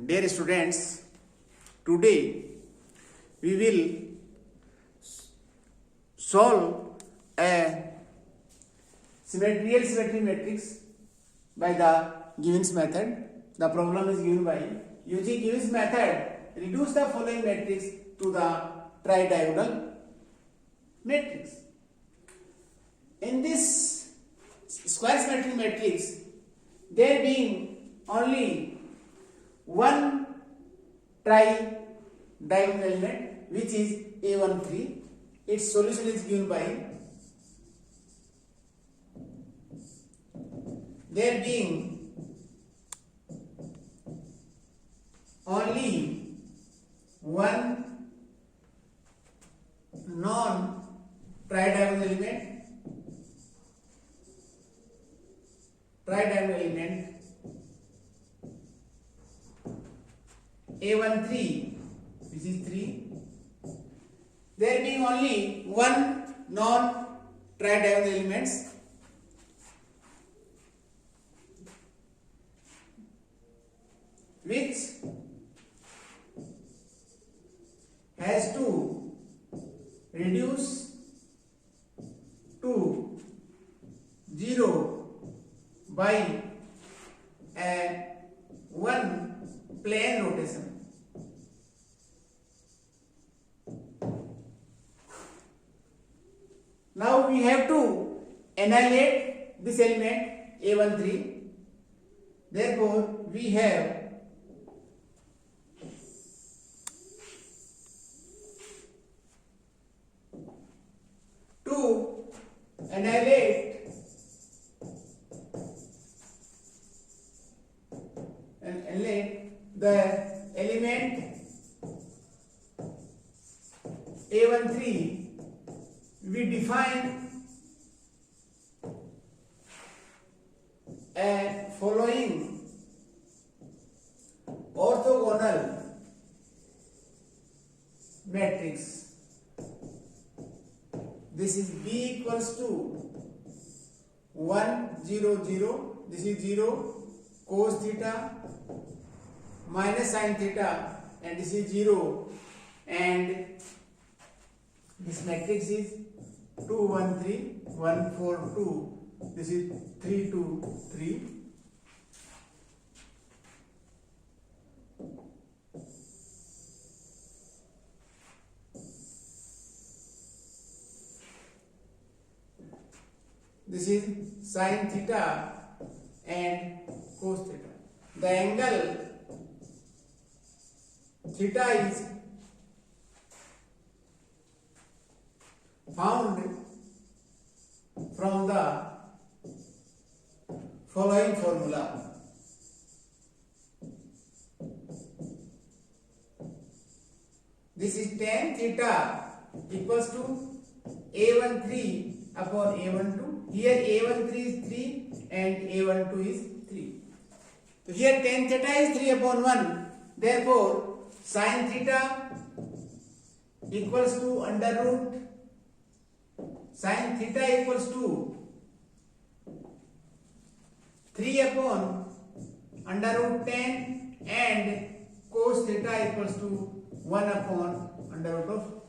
Dear students, today we will solve a real symmetry matrix by the Given's method. The problem is given by using Given's method, reduce the following matrix to the tridiagonal matrix. In this square symmetry matrix, there being only one tridiagonal element, which is A13. Its solution is given by there being only one non-tridiagonal element, A13, which is 3. There being only one non-tridiagonal elements, which has to reduce to 0 by a one plane rotation. Now we have to annihilate this element A13. Therefore, we have to annihilate the element A13, we define a following orthogonal matrix. This is B equals to 1 0 0. This is 0 cos theta minus sin theta, and this is 0, and this matrix is 2 1 3 1 4 2. This is 3 2 3. This is sin theta and cos theta. The angle theta is found from the following formula. This is tan theta equals to A13 upon A12. Here A13 is 3 and A12 is 3. So here tan theta is 3 upon 1. Therefore, sin theta equals to under root sin theta equals to 3 upon under root 10, and cos theta equals to 1 upon under root of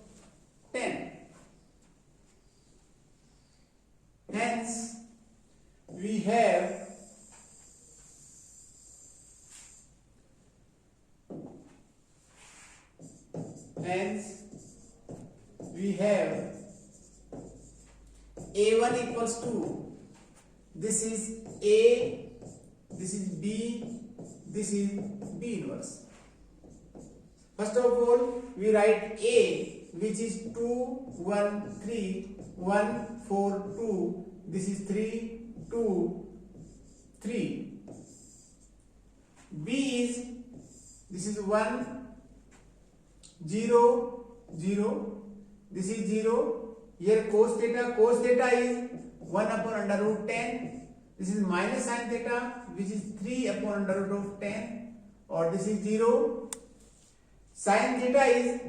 10. Hence, we have A1 equals to, this is A, this is B, this is B inverse. First of all, we write A, which is 2 1 3 1 4 2. This is 3 2 3. B is, this is 1 0 0. This is 0. Here cos theta is 1 upon under root 10. This is minus sin theta, which is 3 upon under root of 10, or this is 0. Sin theta is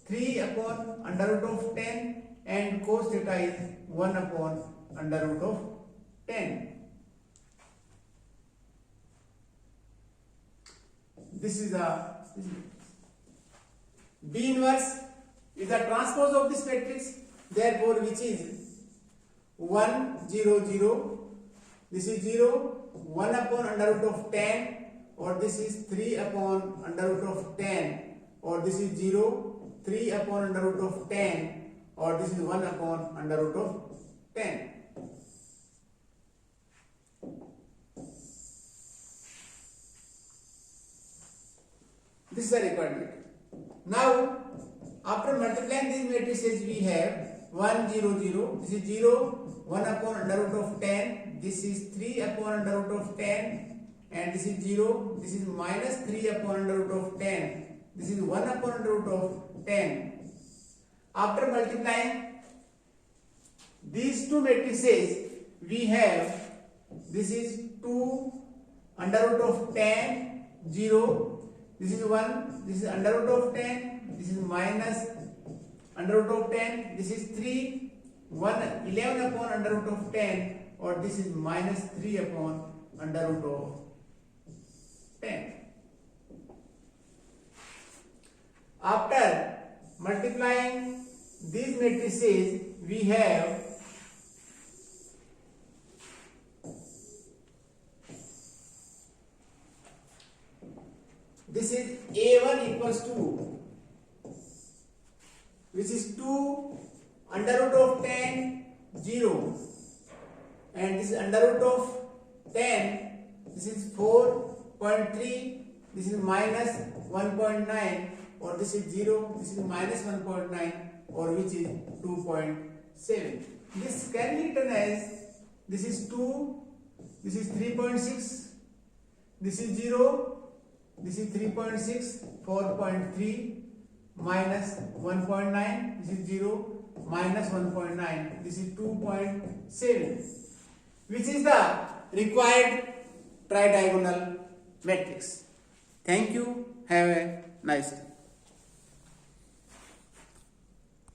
3 upon under root of 10, and cos theta is 1 upon under root of 10. This is the B inverse is the transpose of this matrix, therefore which is 1 0 0. This is 0, 1 upon under root of 10, or this is 3 upon under root of 10, or this is 0, 3 upon under root of 10, or this is 1 upon under root of 10. This is the required matrix. Now, after multiplying these matrices, we have 1 0 0. This is 0, 1 upon under root of 10. This is 3 upon under root of 10, and this is 0. This is minus 3 upon under root of 10. This is 1 upon under root of 10. After multiplying these two matrices, we have this is 2 under root of 10 0. This is 1, this is under root of 10, this is minus under root of 10, this is 3, 11 upon under root of 10, or this is minus 3 upon under root of 10. After multiplying these matrices, we have this is A1 equals to, which is 2 under root of 10 0, and this is under root of 10, this is 4.3, this is minus 1.9, or this is 0, this is minus 1.9, or which is 2.7. This can be written as this is 2, this is 3.6, this is 0, this is 3.6, 4.3, minus 1.9, this is 0, minus 1.9, this is 2.7, which is the required tridiagonal matrix. Thank you. Have a nice day.